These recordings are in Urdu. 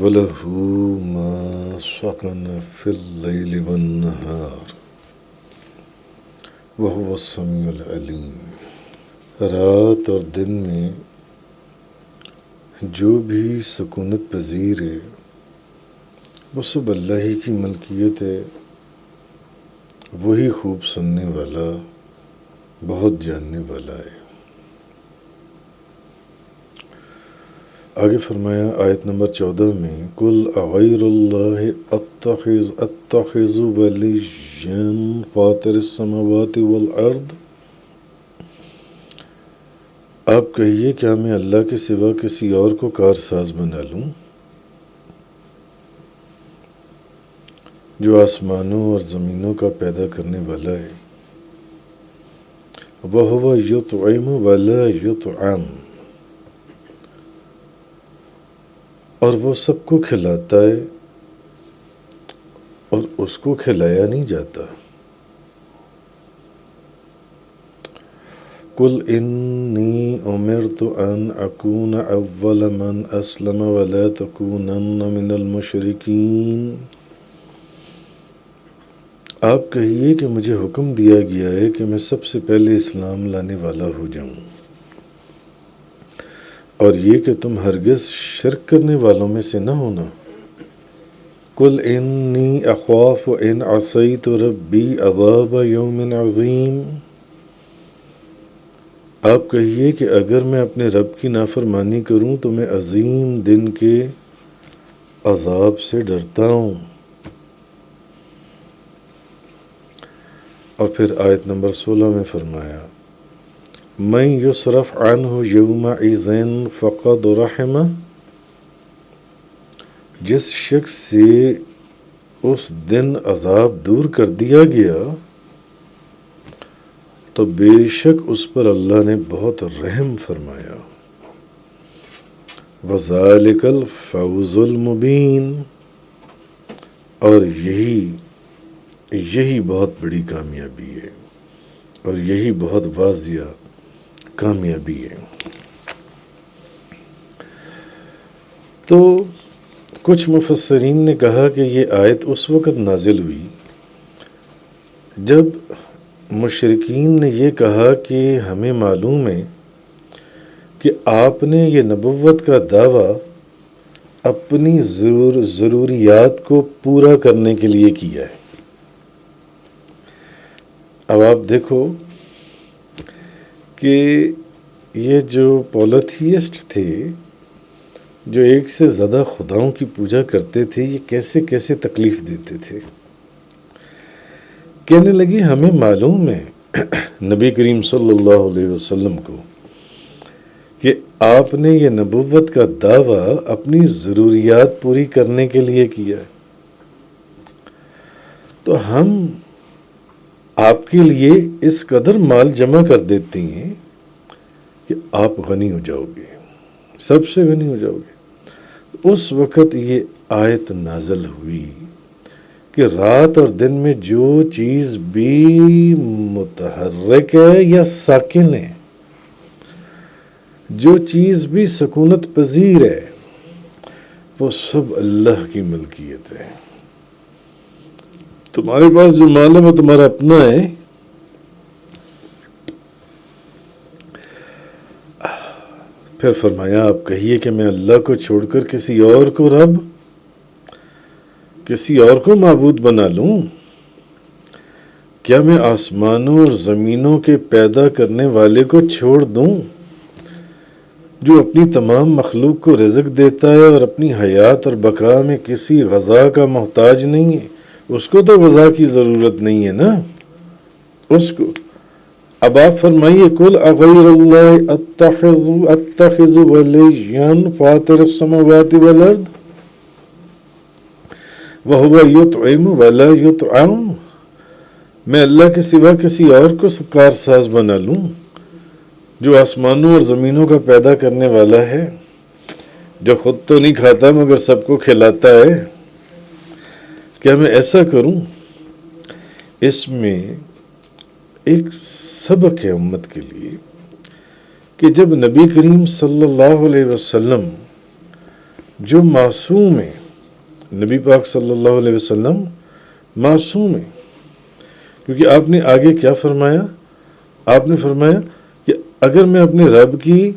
وَلَهُ مَا سَكَنَ فِي اللَّيْلِ وَالنَّهَارِ وَهُوَ السَّمِيعُ الْعَلِيمُ۔ رات اور دن میں جو بھی سکونت پذیر ہے وہ سب اللہ ہی کی ملکیت ہے، وہی خوب سننے والا، بہت جاننے والا ہے۔ آگے فرمایا آیت نمبر 14 میں، قُلْ أَغَيْرَ اللَّهِ أَتَّخِذُ وَلِيًّا فَاطِرَ السَّمَاوَاتِ وَالْأَرْضِ۔ آپ کہیے کیا میں اللہ کے سوا کسی اور کو کارساز بنا لوں جو آسمانوں اور زمینوں کا پیدا کرنے والا ہے۔ وَهُوَ يُطْعِمُ وَلَا يُطْعَمُ، اور وہ سب کو کھلاتا ہے اور اس کو کھلایا نہیں جاتا۔ قُلْ إِنِّي أُمِرْتُ أَنْ أَكُونَ أَوَّلَ مَنْ أَسْلَمَ وَلَا تَكُونَنَّ مِنَ الْمُشْرِكِينَ۔ آپ کہیے کہ مجھے حکم دیا گیا ہے کہ میں سب سے پہلے اسلام لانے والا ہو جاؤں، اور یہ کہ تم ہرگز شرک کرنے والوں میں سے نہ ہونا۔ قُلْ إِنِّي أَخَافُ إِنْ عَصَيْتُ رَبِّي عَذَابَ يَوْمٍ عَظِيمٍ۔ آپ کہیے کہ اگر میں اپنے رب کی نافرمانی کروں تو میں عظیم دن کے عذاب سے ڈرتا ہوں۔ اور پھر آیت نمبر 16 میں فرمایا، مَن يُصْرَفْ عَنْهُ يَوْمَئِذٍ فَقَدْ رَحِمَهُ۔ جس شخص سے اس دن عذاب دور کر دیا گیا تو بے شک اس پر اللہ نے بہت رحم فرمایا۔ وَذَلِكَ الْفَوْزُ الْمُبِينُ، اور یہی بہت بڑی کامیابی ہے، اور یہی بہت واضح کامیابی ہے۔ تو کچھ مفسرین نے کہا کہ یہ آیت اس وقت نازل ہوئی جب مشرکین نے یہ کہا کہ ہمیں معلوم ہے کہ آپ نے یہ نبوت کا دعویٰ اپنی ضروریات کو پورا کرنے کے لیے کیا ہے۔ اب آپ دیکھو کہ یہ جو پولیتھیسٹ تھے جو ایک سے زیادہ خداؤں کی پوجا کرتے تھے، یہ کیسے کیسے تکلیف دیتے تھے۔ کہنے لگے ہمیں معلوم ہے نبی کریم صلی اللہ علیہ وسلم کو کہ آپ نے یہ نبوت کا دعویٰ اپنی ضروریات پوری کرنے کے لیے کیا ہے، تو ہم آپ کے لیے اس قدر مال جمع کر دیتے ہیں کہ آپ غنی ہو جاؤ گے، سب سے غنی ہو جاؤ گے۔ اس وقت یہ آیت نازل ہوئی کہ رات اور دن میں جو چیز بھی متحرک ہے یا ساکن ہے، جو چیز بھی سکونت پذیر ہے، وہ سب اللہ کی ملکیت ہے۔ تمہارے پاس جو مال ہے وہ تمہارا اپنا ہے۔ پھر فرمایا آپ کہیے کہ میں اللہ کو چھوڑ کر کسی اور کو رب، کسی اور کو معبود بنا لوں؟ کیا میں آسمانوں اور زمینوں کے پیدا کرنے والے کو چھوڑ دوں جو اپنی تمام مخلوق کو رزق دیتا ہے اور اپنی حیات اور بقا میں کسی غذا کا محتاج نہیں ہے؟ اس کو تو غذا کی ضرورت نہیں ہے نا، اس کو۔ اب آپ فرمائیے، قُلْ أَغَيْرَ اللَّهِ أَتَّخِذُ وَلِيًّا فَاطِرَ السَّمَاوَاتِ وَالْأَرْضِ وَهُوَ يُطْعِمُ وَلَا يُطْعَمُ۔ میں اللہ کے سوا کسی اور کو کارساز بنا لوں جو آسمانوں اور زمینوں کا پیدا کرنے والا ہے، جو خود تو نہیں کھاتا مگر سب کو کھلاتا ہے؟ کیا میں ایسا کروں؟ اس میں ایک سبق ہے امت کے لیے کہ جب نبی کریم صلی اللہ علیہ وسلم جو معصوم ہیں، نبی پاک صلی اللہ علیہ وسلم معصوم ہیں، کیونکہ آپ نے آگے کیا فرمایا؟ آپ نے فرمایا کہ اگر میں اپنے رب کی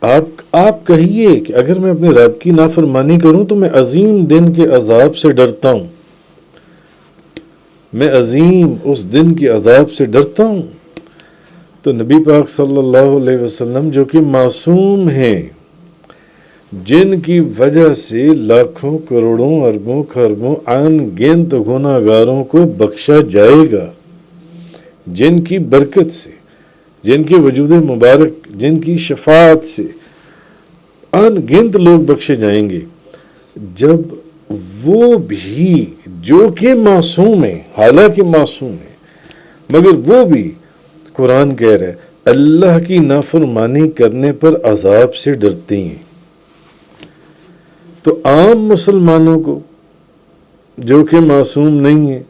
آپ کہیے کہ اگر میں اپنے رب کی نافرمانی کروں تو میں عظیم دن کے عذاب سے ڈرتا ہوں، میں عظیم اس دن کے عذاب سے ڈرتا ہوں۔ تو نبی پاک صلی اللہ علیہ وسلم جو کہ معصوم ہیں، جن کی وجہ سے لاکھوں کروڑوں اربوں خربوں ان گنت گناہگاروں کو بخشا جائے گا، جن کی برکت سے، جن کے وجود مبارک، جن کی شفاعت سے ان گنت لوگ بخشے جائیں گے، جب وہ بھی جو کہ معصوم ہیں، حالانکہ معصوم ہیں، مگر وہ بھی قرآن کہہ رہا ہے اللہ کی نافرمانی کرنے پر عذاب سے ڈرتے ہیں۔ تو عام مسلمانوں کو جو کہ معصوم نہیں ہیں،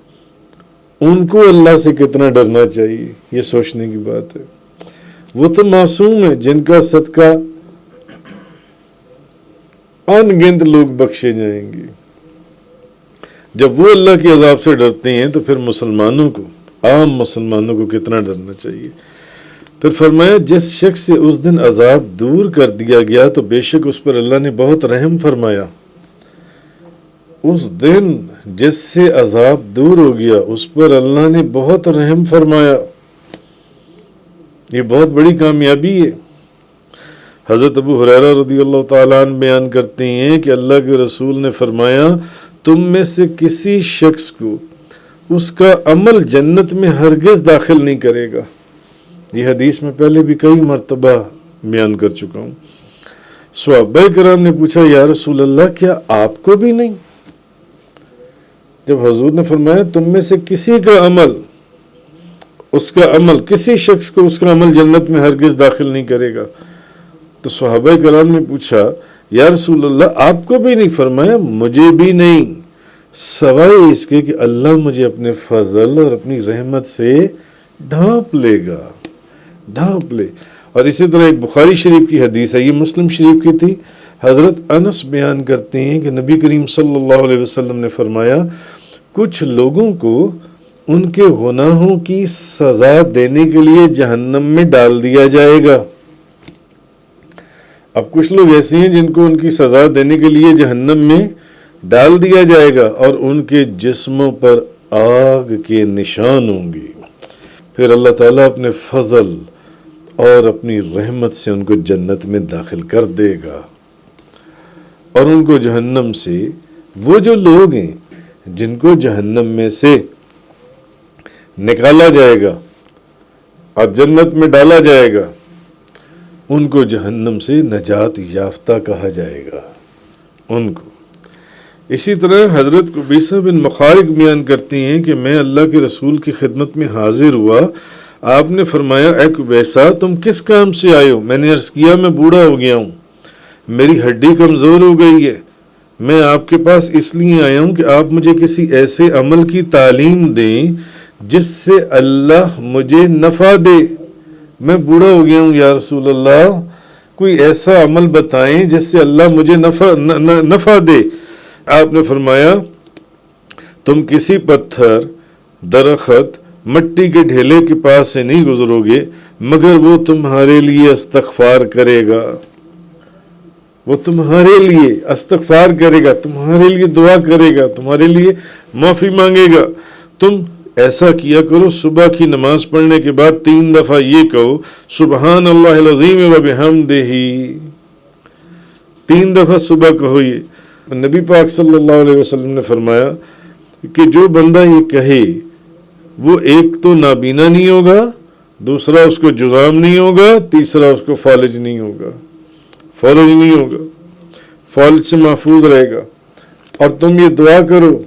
ان کو اللہ سے کتنا ڈرنا چاہیے، یہ سوچنے کی بات ہے۔ وہ تو معصوم ہیں جن کا صدقہ ان گنت لوگ بخشے جائیں گے۔ جب وہ اللہ کے عذاب سے ڈرتے ہیں تو پھر مسلمانوں کو، عام مسلمانوں کو کتنا ڈرنا چاہیے۔ پھر فرمایا جس شخص سے اس دن عذاب دور کر دیا گیا تو بے شک اس پر اللہ نے بہت رحم فرمایا۔ اس دن جس سے عذاب دور ہو گیا اس پر اللہ نے بہت رحم فرمایا، یہ بہت بڑی کامیابی ہے۔ حضرت ابو ہریرہ رضی اللہ تعالیٰ عنہ بیان کرتے ہیں کہ اللہ کے رسول نے فرمایا تم میں سے کسی شخص کو اس کا عمل جنت میں ہرگز داخل نہیں کرے گا۔ یہ حدیث میں پہلے بھی کئی مرتبہ بیان کر چکا ہوں۔ صحابہ کرام نے پوچھا یا رسول اللہ کیا آپ کو بھی نہیں؟ جب حضور نے فرمایا تم میں سے کسی کا عمل، اس کا عمل، کسی شخص کو اس کا عمل جنت میں ہرگز داخل نہیں کرے گا، تو صحابہ کرام نے پوچھا یا رسول اللہ آپ کو بھی نہیں؟ فرمایا مجھے بھی نہیں، سوائے اس کے کہ اللہ مجھے اپنے فضل اور اپنی رحمت سے ڈھانپ لے گا، ڈھانپ لے۔ اور اسی طرح ایک بخاری شریف کی حدیث ہے، یہ مسلم شریف کی تھی، حضرت انس بیان کرتے ہیں کہ نبی کریم صلی اللہ علیہ وسلم نے فرمایا کچھ لوگوں کو ان کے گناہوں کی سزا دینے کے لیے جہنم میں ڈال دیا جائے گا۔ اب کچھ لوگ ایسے ہیں جن کو ان کی سزا دینے کے لیے جہنم میں ڈال دیا جائے گا اور ان کے جسموں پر آگ کے نشان ہوں گے، پھر اللہ تعالیٰ اپنے فضل اور اپنی رحمت سے ان کو جنت میں داخل کر دے گا، اور ان کو جہنم سے، وہ جو لوگ ہیں جن کو جہنم میں سے نکالا جائے گا اور جنت میں ڈالا جائے گا، ان کو جہنم سے نجات یافتہ کہا جائے گا ان کو۔ اسی طرح حضرت قبیصہ بن مخارق بیان کرتی ہیں کہ میں اللہ کے رسول کی خدمت میں حاضر ہوا، آپ نے فرمایا اے قبیصہ تم کس کام سے آئے ہو؟ میں نے عرض کیا میں بوڑھا ہو گیا ہوں، میری ہڈی کمزور ہو گئی ہے، میں آپ کے پاس اس لیے آیا ہوں کہ آپ مجھے کسی ایسے عمل کی تعلیم دیں جس سے اللہ مجھے نفع دے۔ میں بوڑھا ہو گیا ہوں یا رسول اللہ، کوئی ایسا عمل بتائیں جس سے اللہ مجھے نفع دے۔ آپ نے فرمایا تم کسی پتھر، درخت، مٹی کے ڈھیلے کے پاس سے نہیں گزرو گے مگر وہ تمہارے لیے استغفار کرے گا، وہ تمہارے لیے استغفار کرے گا، تمہارے لیے دعا کرے گا، تمہارے لیے معافی مانگے گا۔ تم ایسا کیا کرو، صبح کی نماز پڑھنے کے بعد 3 دفعہ یہ کہو سبحان اللہ العظیم و بحمدہ، 3 دفعہ صبح کہو۔ یہ نبی پاک صلی اللہ علیہ وسلم نے فرمایا کہ جو بندہ یہ کہے وہ ایک تو نابینا نہیں ہوگا، دوسرا اس کو جذام نہیں ہوگا، تیسرا اس کو فالج نہیں ہوگا، فالج نہیں ہوگا، فالج سے محفوظ رہے گا۔ اور تم یہ دعا کرو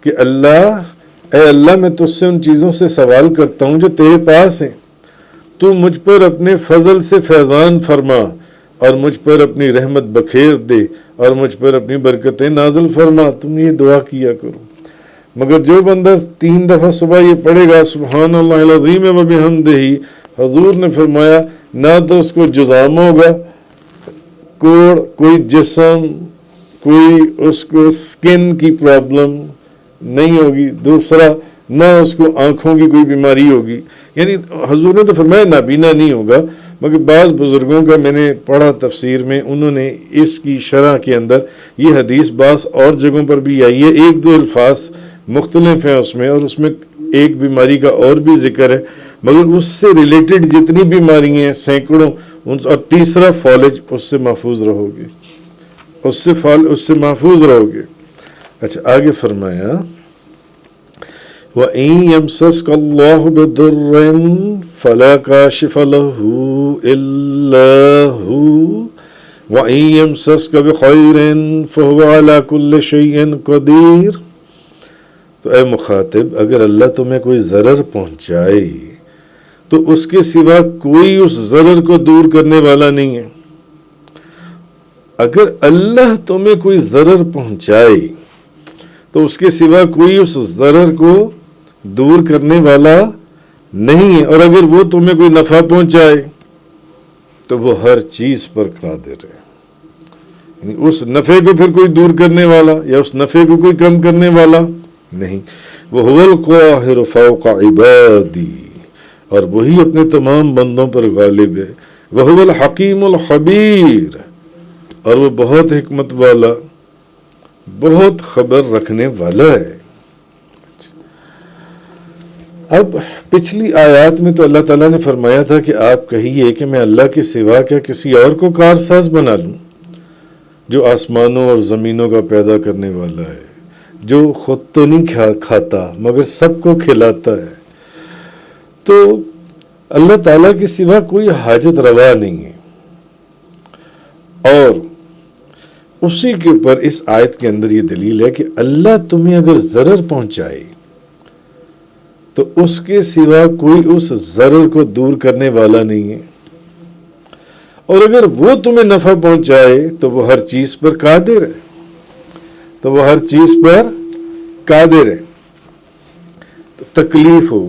کہ اے اللہ میں تجھ سے ان چیزوں سے سوال کرتا ہوں جو تیرے پاس ہیں، تو مجھ پر اپنے فضل سے فیضان فرما اور مجھ پر اپنی رحمت بکھیر دے اور مجھ پر اپنی برکتیں نازل فرما۔ تم یہ دعا کیا کرو۔ مگر جو بندہ 3 دفعہ صبح یہ پڑھے گا سبحان اللہ العظیم و بحمدہ، حضور نے فرمایا نہ تو اس کو جذام ہوگا، کوئی جسم، کوئی اس کو سکن کی پرابلم نہیں ہوگی، دوسرا نہ اس کو آنکھوں کی کوئی بیماری ہوگی. یعنی حضور نے تو فرمایا نابینا نہیں ہوگا، مگر بعض بزرگوں کا میں نے پڑھا تفسیر میں، انہوں نے اس کی شرح کے اندر یہ حدیث بعض اور جگہوں پر بھی آئی ہے، ایک دو الفاظ مختلف ہیں اس میں، اور اس میں ایک بیماری کا اور بھی ذکر ہے، مگر اس سے ریلیٹڈ جتنی بیماریاں ہیں سینکڑوں، اور تیسرا فالج، اس سے محفوظ رہو گے، اس سے محفوظ رہو گے. اچھا آگے فرمایا وَإِن يَمْسَسْكَ اللَّهُ بِضُرٍّ فَلَا كَاشِفَ لَهُ إِلَّا هُوَ وَإِن يَمْسَسْكَ بِخَيْرٍ فَهُوَ عَلَى كُلِّ شَيْءٍ قَدِيرٌ. تو اے مخاطب، اگر اللہ تمہیں کوئی ضرر پہنچائے تو اس کے سوا کوئی اس ضرر کو دور کرنے والا نہیں ہے. اگر اللہ تمہیں کوئی ضرر پہنچائے تو اس کے سوا کوئی اس ضرر کو دور کرنے والا نہیں ہے، اور اگر وہ تمہیں کوئی نفع پہنچائے تو وہ ہر چیز پر قادر ہے. یعنی اس نفع کو پھر کوئی دور کرنے والا یا اس نفع کو کوئی کم کرنے والا نہیں. وَهُوَ الْقَاهِرُ فَوْقَ عِبَادِهِ، اور وہی اپنے تمام بندوں پر غالب ہے. وَهُوَ الْحَكِيمُ الْخَبِيرُ، اور وہ بہت حکمت والا، بہت خبر رکھنے والا ہے. اب پچھلی آیات میں تو اللہ تعالیٰ نے فرمایا تھا کہ آپ کہیے کہ میں اللہ کے سوا کیا کسی اور کو کارساز بنا لوں، جو آسمانوں اور زمینوں کا پیدا کرنے والا ہے، جو خود تو نہیں کھاتا مگر سب کو کھلاتا ہے. تو اللہ تعالیٰ کے سوا کوئی حاجت روا نہیں ہے. اور اسی کے اوپر اس آیت کے اندر یہ دلیل ہے کہ اللہ تمہیں اگر ضرر پہنچائے تو اس کے سوا کوئی اس ضرر کو دور کرنے والا نہیں ہے، اور اگر وہ تمہیں نفع پہنچائے تو وہ ہر چیز پر قادر ہے، تو وہ ہر چیز پر قادر ہے. تو تکلیف ہو،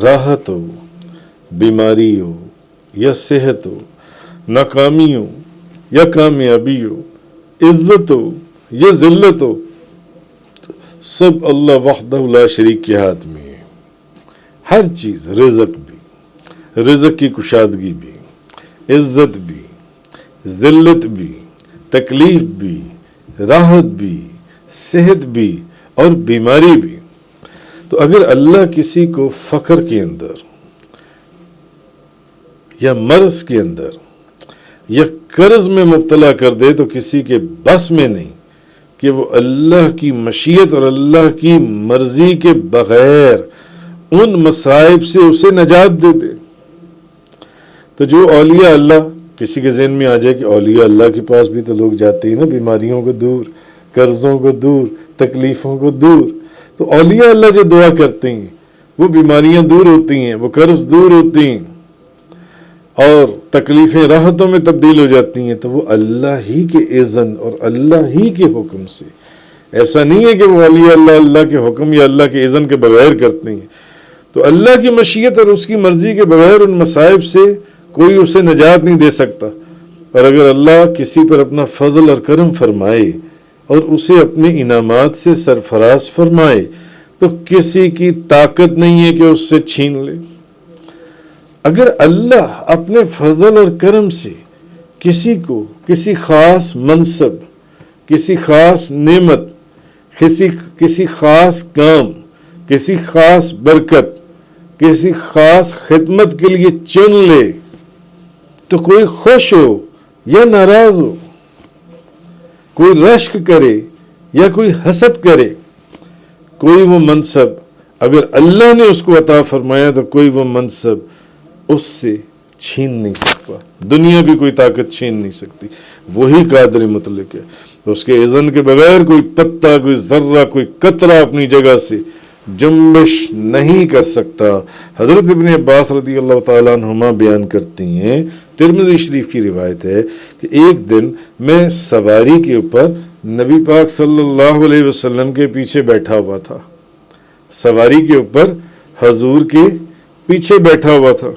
راحت ہو، بیماری ہو یا صحت ہو، ناکامی ہو یا کامیابی ہو، عزت ہو یا ذلت ہو، سب اللہ وحدہ لا شریک کے ہاتھ میں ہے. ہر چیز، رزق بھی، رزق کی کشادگی بھی، عزت بھی، ذلت بھی، تکلیف بھی، راحت بھی، صحت بھی اور بیماری بھی. تو اگر اللہ کسی کو فقر کے اندر یا مرض کے اندر یا قرض میں مبتلا کر دے تو کسی کے بس میں نہیں کہ وہ اللہ کی مشیت اور اللہ کی مرضی کے بغیر ان مصائب سے اسے نجات دے دے. تو جو اولیاء اللہ، کسی کے ذہن میں آ جائے کہ اولیاء اللہ کے پاس بھی تو لوگ جاتے ہیں نا بیماریوں کو دور، قرضوں کو دور، تکلیفوں کو دور، تو اولیاء اللہ جو دعا کرتے ہیں وہ بیماریاں دور ہوتی ہیں، وہ قرض دور ہوتی ہیں اور تکلیفیں راحتوں میں تبدیل ہو جاتی ہیں. تو وہ اللہ ہی کے اذن اور اللہ ہی کے حکم سے، ایسا نہیں ہے کہ وہ اولیاء اللہ اللہ کے حکم یا اللہ کے اذن کے بغیر کرتے ہیں. تو اللہ کی مشیت اور اس کی مرضی کے بغیر ان مصائب سے کوئی اسے نجات نہیں دے سکتا. اور اگر اللہ کسی پر اپنا فضل اور کرم فرمائے اور اسے اپنے انعامات سے سرفراز فرمائے تو کسی کی طاقت نہیں ہے کہ اس سے چھین لے. اگر اللہ اپنے فضل اور کرم سے کسی کو کسی خاص منصب، کسی خاص نعمت، کسی خاص کام، کسی خاص برکت، کسی خاص خدمت کے لیے چن لے تو کوئی خوش ہو یا ناراض ہو، کوئی رشک کرے یا کوئی حسد کرے، کوئی وہ منصب اگر اللہ نے اس کو عطا فرمایا تو کوئی وہ منصب اس سے چھین نہیں سکتا. دنیا کی کوئی طاقت چھین نہیں سکتی. وہی قادر مطلق ہے. اس کے اذن کے بغیر کوئی پتا، کوئی ذرہ، کوئی قطرہ اپنی جگہ سے جنبش نہیں کر سکتا. حضرت ابن عباس رضی اللہ تعالیٰ عنہما بیان کرتی ہیں، ترمذی شریف کی روایت ہے کہ ایک دن میں سواری کے اوپر نبی پاک صلی اللہ علیہ وسلم کے پیچھے بیٹھا ہوا تھا. سواری کے اوپر حضور کے پیچھے بیٹھا ہوا تھا،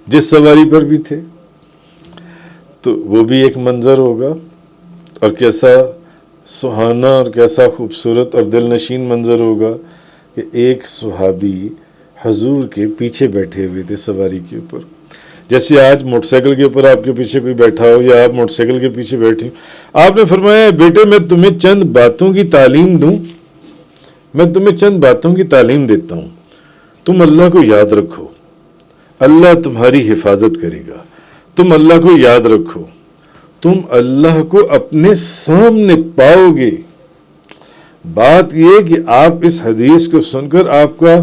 جس سواری پر بھی تھے. تو وہ بھی ایک منظر ہوگا اور کیسا سہانا اور کیسا خوبصورت اور دل نشین منظر ہوگا کہ ایک صحابی حضور کے پیچھے بیٹھے ہوئے تھے سواری کے اوپر، جیسے آج موٹر سائیکل کے اوپر آپ کے پیچھے کوئی بیٹھا ہو یا آپ موٹر سائیکل کے پیچھے بیٹھے ہو۔ آپ نے فرمایا بیٹے میں تمہیں چند باتوں کی تعلیم دوں، میں تمہیں چند باتوں کی تعلیم دیتا ہوں، تم اللہ کو یاد رکھو، اللہ تمہاری حفاظت کرے گا۔ تم اللہ کو یاد رکھو، تم اللہ کو اپنے سامنے پاؤ گے۔ بات یہ کہ آپ اس حدیث کو سن کر آپ کا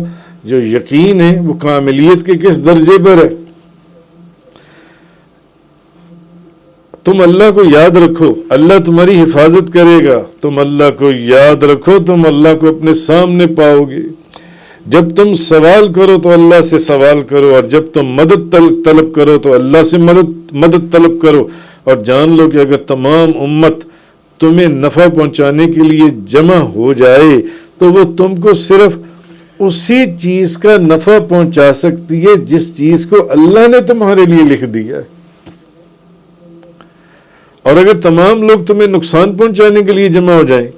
جو یقین ہے وہ کاملیت کے کس درجے پر ہے۔ تم اللہ کو یاد رکھو، اللہ تمہاری حفاظت کرے گا۔ تم اللہ کو یاد رکھو، تم اللہ کو اپنے سامنے پاؤ گے۔ جب تم سوال کرو تو اللہ سے سوال کرو، اور جب تم مدد طلب کرو تو اللہ سے مدد طلب کرو، اور جان لو کہ اگر تمام امت تمہیں نفع پہنچانے کے لیے جمع ہو جائے تو وہ تم کو صرف اسی چیز کا نفع پہنچا سکتی ہے جس چیز کو اللہ نے تمہارے لیے لکھ دیا ہے، اور اگر تمام لوگ تمہیں نقصان پہنچانے کے لیے جمع ہو جائیں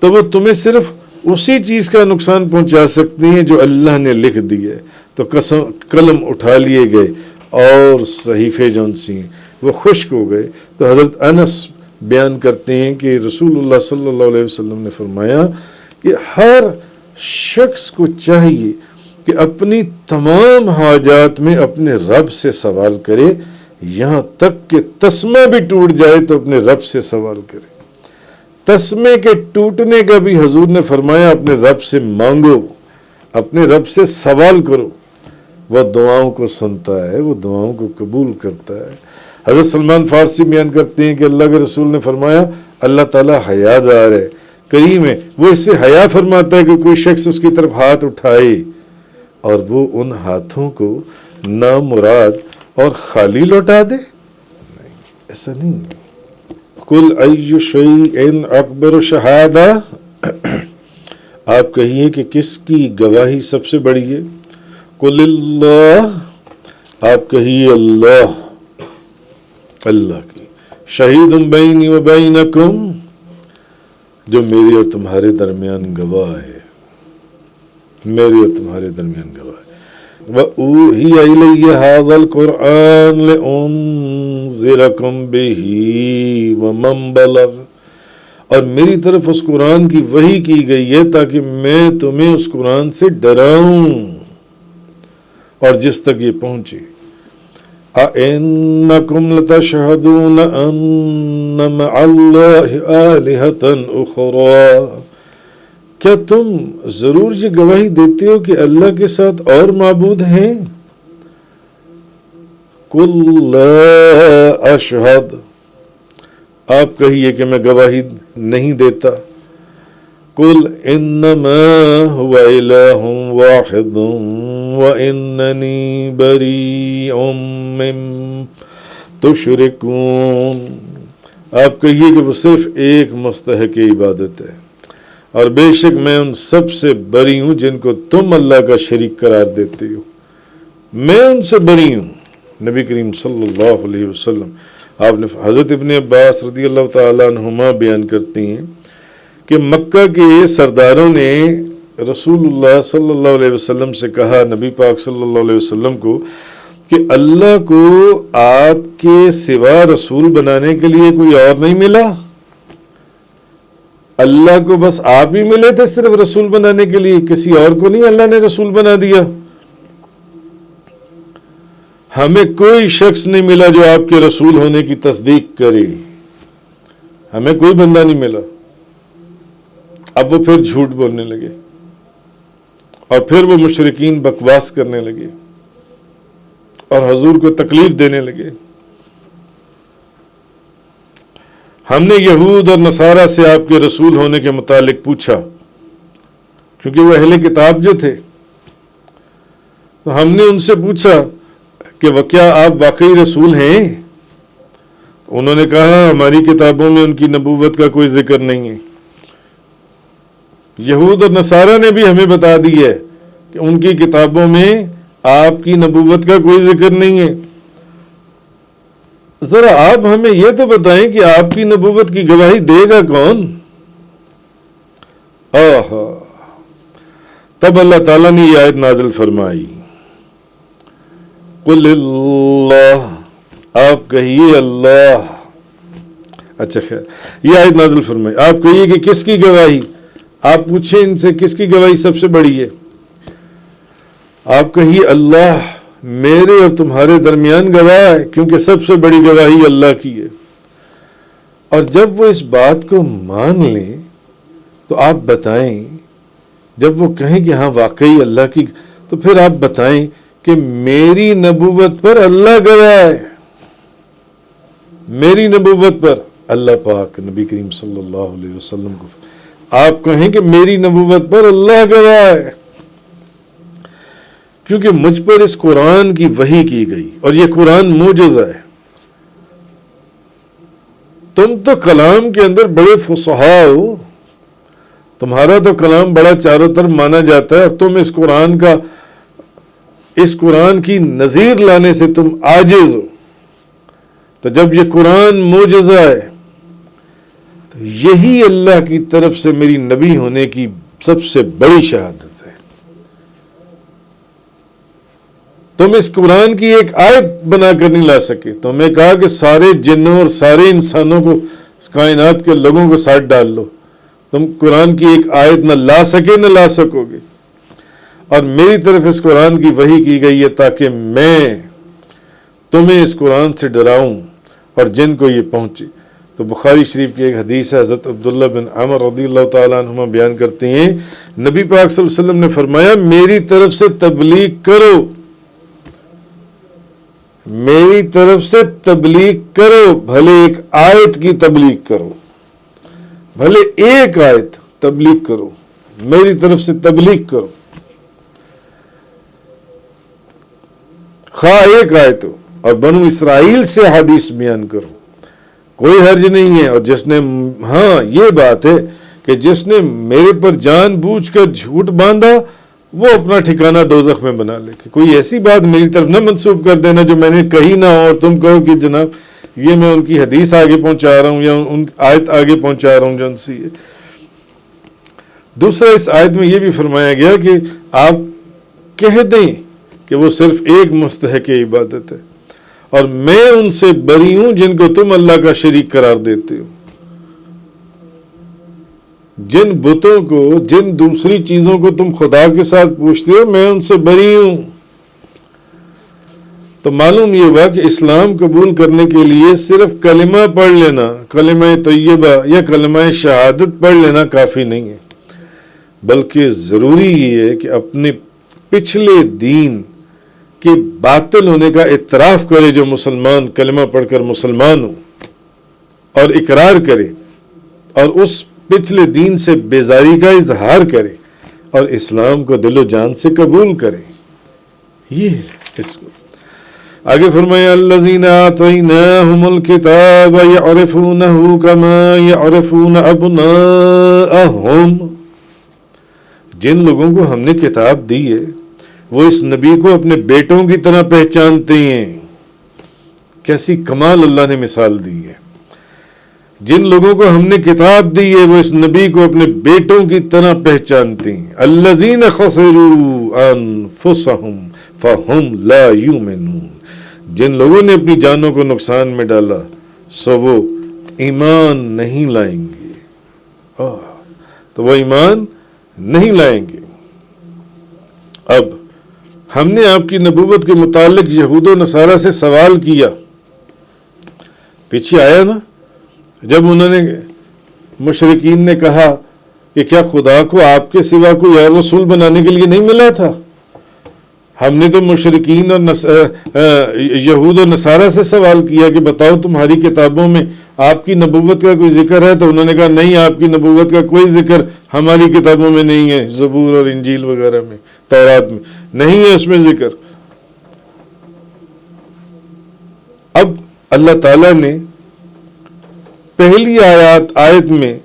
تو وہ تمہیں صرف اسی چیز کا نقصان پہنچا سکتی ہیں جو اللہ نے لکھ دی ہے۔ تو قلم اٹھا لیے گئے اور صحیفے جون سی ہیں وہ خشک ہو گئے۔ تو حضرت انس بیان کرتے ہیں کہ رسول اللہ صلی اللہ علیہ وسلم نے فرمایا کہ ہر شخص کو چاہیے کہ اپنی تمام حاجات میں اپنے رب سے سوال کرے، یہاں تک کہ تسمہ بھی ٹوٹ جائے تو اپنے رب سے سوال کرے۔ تسمے کے ٹوٹنے کا بھی حضور نے فرمایا اپنے رب سے مانگو، اپنے رب سے سوال کرو، وہ دعاؤں کو سنتا ہے، وہ دعاؤں کو قبول کرتا ہے۔ حضرت سلمان فارسی بیان کرتے ہیں کہ اللہ کے رسول نے فرمایا اللہ تعالیٰ حیا دار ہے، کریم ہے، وہ اس سے حیا فرماتا ہے کہ کوئی شخص اس کی طرف ہاتھ اٹھائے اور وہ ان ہاتھوں کو نامراد اور خالی لوٹا دے۔ نہیں، ایسا نہیں ہے۔ کل ای شیء اکبر شہادہ، آپ کہیے کہ کس کی گواہی سب سے بڑی ہے؟ قل اللہ، آپ کہیے اللہ، اللہ کی، شہید بینی و بینکم، جو میرے اور تمہارے درمیان گواہ ہے، میرے اور تمہارے درمیان گواہ ہے۔ وَأُوحِيَ إِلَيَّ هَذَا الْقُرْآنُ لِأُنذِرَكُم بِهِ وَمَن بَلَغَ، اور میری طرف اس قرآن کی وحی کی گئی ہے تاکہ میں تمہیں اس قرآن سے ڈراؤں اور جس تک یہ پہنچے۔ أَإِنَّكُمْ لَتَشْهَدُونَ أَنَّ مَعَ اللَّهِ آلِهَةً أُخْرَى، کیا تم ضرور یہ گواہی دیتے ہو کہ اللہ کے ساتھ اور معبود ہیں؟ قُل لَا أَشْهَدُ، آپ کہیے کہ میں گواہی نہیں دیتا۔ قُلْ إِنَّمَا هُوَ إِلَٰهٌ وَاحِدٌ وَإِنَّنِي بَرِيءٌ مِّمَّا تُشْرِكُونَ، آپ کہیے کہ وہ صرف ایک مستحق عبادت ہے، اور بے شک میں ان سب سے بری ہوں جن کو تم اللہ کا شریک قرار دیتے ہو، میں ان سے بری ہوں۔ نبی کریم صلی اللہ علیہ وسلم، آپ نے حضرت ابن عباس رضی اللہ تعالیٰ عنہما بیان کرتے ہیں کہ مکہ کے سرداروں نے رسول اللہ صلی اللہ علیہ وسلم سے کہا، نبی پاک صلی اللہ علیہ وسلم کو، کہ اللہ کو آپ کے سوا رسول بنانے کے لیے کوئی اور نہیں ملا؟ اللہ کو بس آپ ہی ملے تھے صرف رسول بنانے کے لیے، کسی اور کو نہیں اللہ نے رسول بنا دیا؟ ہمیں کوئی شخص نہیں ملا جو آپ کے رسول ہونے کی تصدیق کرے، ہمیں کوئی بندہ نہیں ملا۔ اب وہ پھر جھوٹ بولنے لگے اور پھر وہ مشرکین بکواس کرنے لگے اور حضور کو تکلیف دینے لگے۔ ہم نے یہود اور نصارہ سے آپ کے رسول ہونے کے متعلق پوچھا، کیونکہ وہ اہل کتاب جو تھے، تو ہم نے ان سے پوچھا کہ وہ کیا آپ واقعی رسول ہیں؟ انہوں نے کہا ہماری کتابوں میں ان کی نبوت کا کوئی ذکر نہیں ہے۔ یہود اور نصارہ نے بھی ہمیں بتا دی ہے کہ ان کی کتابوں میں آپ کی نبوت کا کوئی ذکر نہیں ہے۔ ذرا آپ ہمیں یہ تو بتائیں کہ آپ کی نبوت کی گواہی دے گا کون؟ تب اللہ تعالیٰ نے یہ آیت نازل فرمائی، قل اللہ، آپ کہیے اللہ۔ اچھا خیر، یہ آیت نازل فرمائی، آپ کہیے کہ کس کی گواہی؟ آپ پوچھیں ان سے کس کی گواہی سب سے بڑی ہے؟ آپ کہیے اللہ میرے اور تمہارے درمیان گواہ ہے، کیونکہ سب سے بڑی گواہی اللہ کی ہے۔ اور جب وہ اس بات کو مان لیں تو آپ بتائیں، جب وہ کہیں کہ ہاں واقعی اللہ کی، تو پھر آپ بتائیں کہ میری نبوت پر اللہ گواہ ہے، میری نبوت پر اللہ پاک نبی کریم صلی اللہ علیہ وسلم کو آپ کہیں کہ میری نبوت پر اللہ گواہ ہے، کیونکہ مجھ پر اس قرآن کی وحی کی گئی اور یہ قرآن معجزہ ہے۔ تم تو کلام کے اندر بڑے فصحاء ہو، تمہارا تو کلام بڑا چاروں طرف مانا جاتا ہے، اور تم اس قرآن کی نظیر لانے سے تم عاجز ہو۔ تو جب یہ قرآن معجزہ ہے تو یہی اللہ کی طرف سے میری نبی ہونے کی سب سے بڑی شہادت ہے۔ تم اس قرآن کی ایک آیت بنا کر نہیں لا سکے، تمہیں کہا کہ سارے جنوں اور سارے انسانوں کو، کائنات کے لوگوں کو ساتھ ڈال لو، تم قرآن کی ایک آیت نہ لا سکے نہ لا سکو گے۔ اور میری طرف اس قرآن کی وحی کی گئی ہے تاکہ میں تمہیں اس قرآن سے ڈراؤں اور جن کو یہ پہنچے۔ تو بخاری شریف کی ایک حدیث ہے، حضرت عبداللہ بن عمر رضی اللہ تعالیٰ عنہما بیان کرتے ہیں، نبی پاک صلی اللہ علیہ وسلم نے فرمایا میری طرف سے تبلیغ کرو، میری طرف سے تبلیغ کرو، بھلے ایک آیت کی تبلیغ کرو، بھلے ایک آیت تبلیغ کرو، میری طرف سے تبلیغ کرو، خواہ ایک آیت ہو، اور بنو اسرائیل سے حدیث بیان کرو، کوئی حرج نہیں ہے۔ اور جس نے، ہاں یہ بات ہے کہ جس نے میرے پر جان بوجھ کر جھوٹ باندھا وہ اپنا ٹھکانہ دوزخ میں بنا لے، کہ کوئی ایسی بات میری طرف نہ منسوب کر دینا جو میں نے کہی نہ ہو، اور تم کہو کہ جناب یہ میں ان کی حدیث آگے پہنچا رہا ہوں یا ان آیت آگے پہنچا رہا ہوں جو ان سے ہے۔ دوسرا اس آیت میں یہ بھی فرمایا گیا کہ آپ کہہ دیں کہ وہ صرف ایک مستحق عبادت ہے، اور میں ان سے بری ہوں جن کو تم اللہ کا شریک قرار دیتے ہو۔ جن بتوں کو، جن دوسری چیزوں کو تم خدا کے ساتھ پوچھتے ہو، میں ان سے بری ہوں۔ تو معلوم یہ ہوا کہ اسلام قبول کرنے کے لیے صرف کلمہ پڑھ لینا، کلمہ طیبہ یا کلمہ شہادت پڑھ لینا کافی نہیں ہے، بلکہ ضروری یہ ہے کہ اپنے پچھلے دین کے باطل ہونے کا اعتراف کرے، جو مسلمان کلمہ پڑھ کر مسلمان ہو، اور اقرار کرے، اور اس پچھلے دین سے بیزاری کا اظہار کرے، اور اسلام کو دل و جان سے قبول کرے۔ یہ اس کو آگے فرمایا الذین آتیناہم الکتاب یعرفونہ کما یعرفون ابناءہم، جن لوگوں کو ہم نے کتاب دی ہے وہ اس نبی کو اپنے بیٹوں کی طرح پہچانتے ہیں۔ کیسی کمال اللہ نے مثال دی ہے۔ جن لوگوں کو ہم نے کتاب دی ہے وہ اس نبی کو اپنے بیٹوں کی طرح پہچانتے ہیں۔ الذین خسروا انفسہم فہم لا یؤمنون، جن لوگوں نے اپنی جانوں کو نقصان میں ڈالا سو وہ ایمان نہیں لائیں گے، تو وہ ایمان نہیں لائیں گے۔ اب ہم نے آپ کی نبوت کے متعلق یہود و نصارہ سے سوال کیا، پیچھے آیا نا، جب انہوں نے، مشرکین نے کہا کہ کیا خدا کو آپ کے سوا کوئی اور رسول بنانے کے لیے نہیں ملا تھا؟ ہم نے تو مشرکین اور یہود و نصارہ سے سوال کیا کہ بتاؤ تمہاری کتابوں میں آپ کی نبوت کا کوئی ذکر ہے؟ تو انہوں نے کہا نہیں، آپ کی نبوت کا کوئی ذکر ہماری کتابوں میں نہیں ہے، زبور اور انجیل وغیرہ میں، تورات میں نہیں ہے اس میں ذکر۔ اب اللہ تعالیٰ نے پہلی آیت میں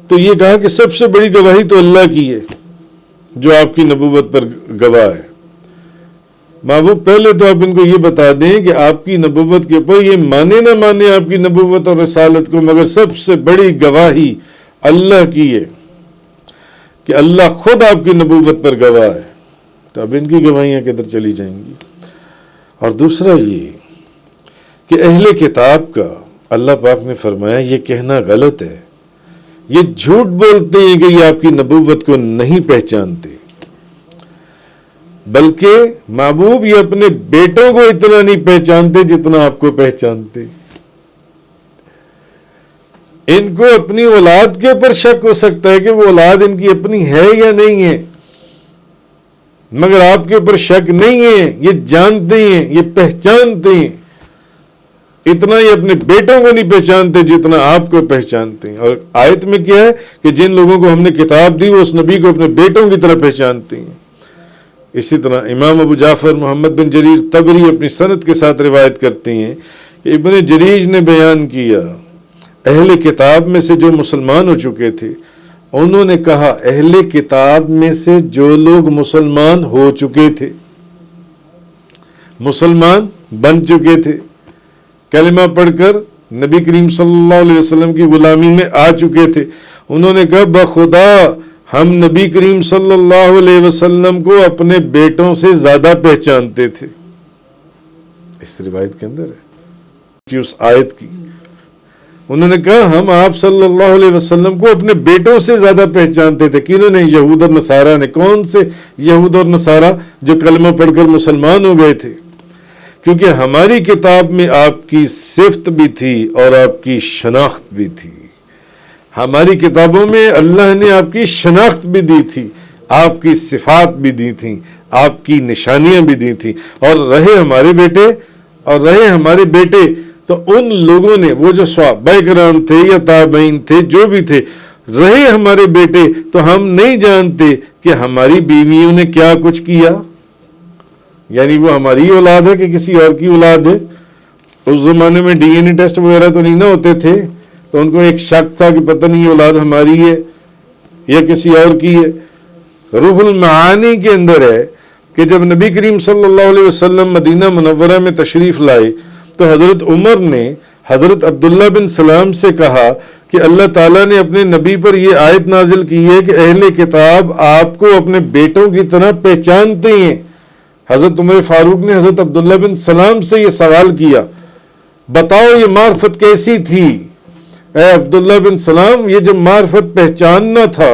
تو یہ کہا کہ سب سے بڑی گواہی تو اللہ کی ہے جو آپ کی نبوت پر گواہ ہے، محبوب پہلے تو آپ ان کو یہ بتا دیں کہ آپ کی نبوت کے اوپر یہ مانے نہ مانے آپ کی نبوت اور رسالت کو، مگر سب سے بڑی گواہی اللہ کی ہے کہ اللہ خود آپ کی نبوت پر گواہ ہے، تو اب ان کی گواہیاں کدھر چلی جائیں گی؟ اور دوسرا یہ کہ اہل کتاب کا اللہ پاک نے فرمایا یہ کہنا غلط ہے، یہ جھوٹ بولتے ہیں کہ یہ آپ کی نبوت کو نہیں پہچانتے، بلکہ محبوب یہ اپنے بیٹوں کو اتنا نہیں پہچانتے جتنا آپ کو پہچانتے۔ ان کو اپنی اولاد کے اوپر شک ہو سکتا ہے کہ وہ اولاد ان کی اپنی ہے یا نہیں ہے، مگر آپ کے اوپر شک نہیں ہے، یہ جانتے ہیں، یہ پہچانتے ہیں۔ اتنا یہ اپنے بیٹوں کو نہیں پہچانتے جتنا آپ کو پہچانتے ہیں۔ اور آیت میں کیا ہے کہ جن لوگوں کو ہم نے کتاب دی وہ اس نبی کو اپنے بیٹوں کی طرح پہچانتے ہیں۔ اسی طرح امام ابو جعفر محمد بن جریر طبری اپنی سند کے ساتھ روایت کرتے ہیں کہ ابن جریج نے بیان کیا اہل کتاب میں سے جو مسلمان ہو چکے تھے، انہوں نے کہا اہل کتاب میں سے جو لوگ مسلمان ہو چکے تھے، مسلمان بن چکے تھے، کلمہ پڑھ کر نبی کریم صلی اللہ علیہ وسلم کی غلامی میں آ چکے تھے، انہوں نے کہا بخدا ہم نبی کریم صلی اللہ علیہ وسلم کو اپنے بیٹوں سے زیادہ پہچانتے تھے۔ اس روایت کے اندر ہے کہ اس آیت کی انہوں نے کہا ہم آپ صلی اللہ علیہ وسلم کو اپنے بیٹوں سے زیادہ پہچانتے تھے۔ کنہوں نے؟ یہود اور نصارہ نے۔ کون سے یہود اور نصارہ؟ جو کلمہ پڑھ کر مسلمان ہو گئے تھے، کیونکہ ہماری کتاب میں آپ کی صفت بھی تھی اور آپ کی شناخت بھی تھی۔ ہماری کتابوں میں اللہ نے آپ کی شناخت بھی دی تھی، آپ کی صفات بھی دی تھیں، آپ کی نشانیاں بھی دی تھیں، اور رہے ہمارے بیٹے تو ان لوگوں نے، وہ جو صحابہ کرام تھے یا تابعین تھے جو بھی تھے، رہے ہمارے بیٹے تو ہم نہیں جانتے کہ ہماری بیویوں نے کیا کچھ کیا، یعنی وہ ہماری اولاد ہے کہ کسی اور کی اولاد ہے۔ اس زمانے میں ڈی این اے ٹیسٹ وغیرہ تو نہیں نہ ہوتے تھے، تو ان کو ایک شک تھا کہ پتہ نہیں یہ اولاد ہماری ہے یا کسی اور کی ہے۔ روح المعانی کے اندر ہے کہ جب نبی کریم صلی اللہ علیہ وسلم مدینہ منورہ میں تشریف لائے تو حضرت عمر نے حضرت عبداللہ بن سلام سے کہا کہ اللہ تعالیٰ نے اپنے نبی پر یہ آیت نازل کی ہے کہ اہل کتاب آپ کو اپنے بیٹوں کی طرح پہچانتے ہیں۔ حضرت عمر فاروق نے حضرت عبداللہ بن سلام سے یہ سوال کیا، بتاؤ یہ معرفت کیسی تھی؟ اے عبداللہ بن سلام، یہ جو معرفت پہچاننا تھا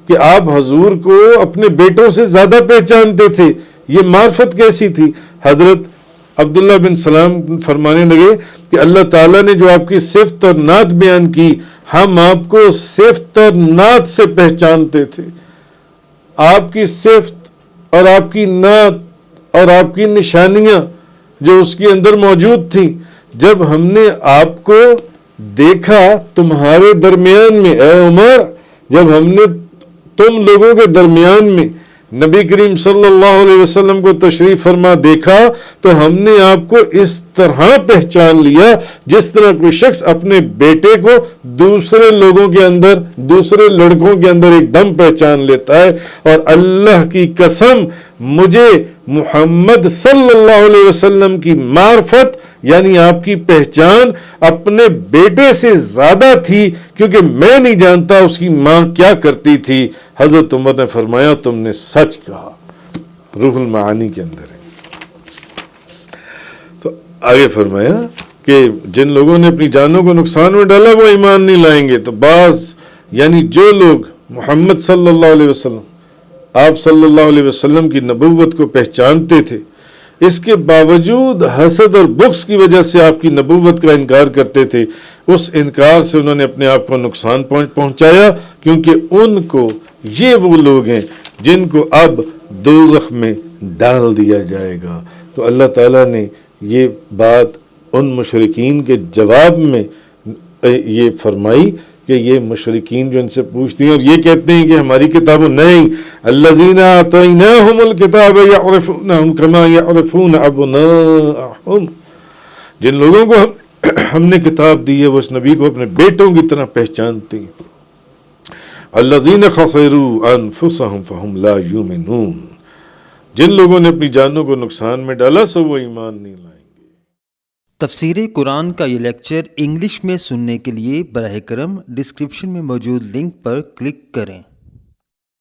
کہ آپ حضور کو اپنے بیٹوں سے زیادہ پہچانتے تھے، یہ معرفت کیسی تھی؟ حضرت عبداللہ بن سلام فرمانے لگے کہ اللہ تعالیٰ نے جو آپ کی صفت اور نعت بیان کی، ہم آپ کو صفت اور نعت سے پہچانتے تھے۔ آپ کی صفت اور آپ کی نعت اور آپ کی نشانیاں جو اس کے اندر موجود تھیں، جب ہم نے آپ کو دیکھا تمہارے درمیان میں، اے عمر، جب ہم نے تم لوگوں کے درمیان میں نبی کریم صلی اللہ علیہ وسلم کو تشریف فرما دیکھا تو ہم نے آپ کو اس طرح پہچان لیا جس طرح کوئی شخص اپنے بیٹے کو دوسرے لوگوں کے اندر، دوسرے لڑکوں کے اندر ایک دم پہچان لیتا ہے۔ اور اللہ کی قسم، مجھے محمد صلی اللہ علیہ وسلم کی معرفت یعنی آپ کی پہچان اپنے بیٹے سے زیادہ تھی، کیونکہ میں نہیں جانتا اس کی ماں کیا کرتی تھی۔ حضرت عمر نے فرمایا تم نے سچ کہا، روح المعانی کے اندر ہے۔ تو آگے فرمایا کہ جن لوگوں نے اپنی جانوں کو نقصان میں ڈالا وہ ایمان نہیں لائیں گے۔ تو بعض یعنی جو لوگ محمد صلی اللہ علیہ وسلم، آپ صلی اللہ علیہ وسلم کی نبوت کو پہچانتے تھے، اس کے باوجود حسد اور بغض کی وجہ سے آپ کی نبوت کا انکار کرتے تھے، اس انکار سے انہوں نے اپنے آپ کو نقصان پہنچایا، کیونکہ ان کو یہ وہ لوگ ہیں جن کو اب دوزخ میں ڈال دیا جائے گا۔ تو اللہ تعالیٰ نے یہ بات ان مشرکین کے جواب میں یہ فرمائی کہ یہ مشرکین جو ان سے پوچھتی ہیں اور یہ کہتے ہیں کہ ہماری کتابوں نہیں، الذین آتیناہم الکتاب یعرفونہم کما یعرفون ابناءہم، جن لوگوں کو ہم نے کتاب دی ہے وہ اس نبی کو اپنے بیٹوں کی طرح پہچانتے ہیں۔ الذین خسروا انفسہم فہم لا یؤمنون، جن لوگوں نے اپنی جانوں کو نقصان میں ڈالا سو وہ ایمان نہیں لائیں گے۔ تفسیر قرآن کا یہ لیکچر انگلش میں سننے کے لیے براہ کرم ڈسکرپشن میں موجود لنک پر کلک کریں۔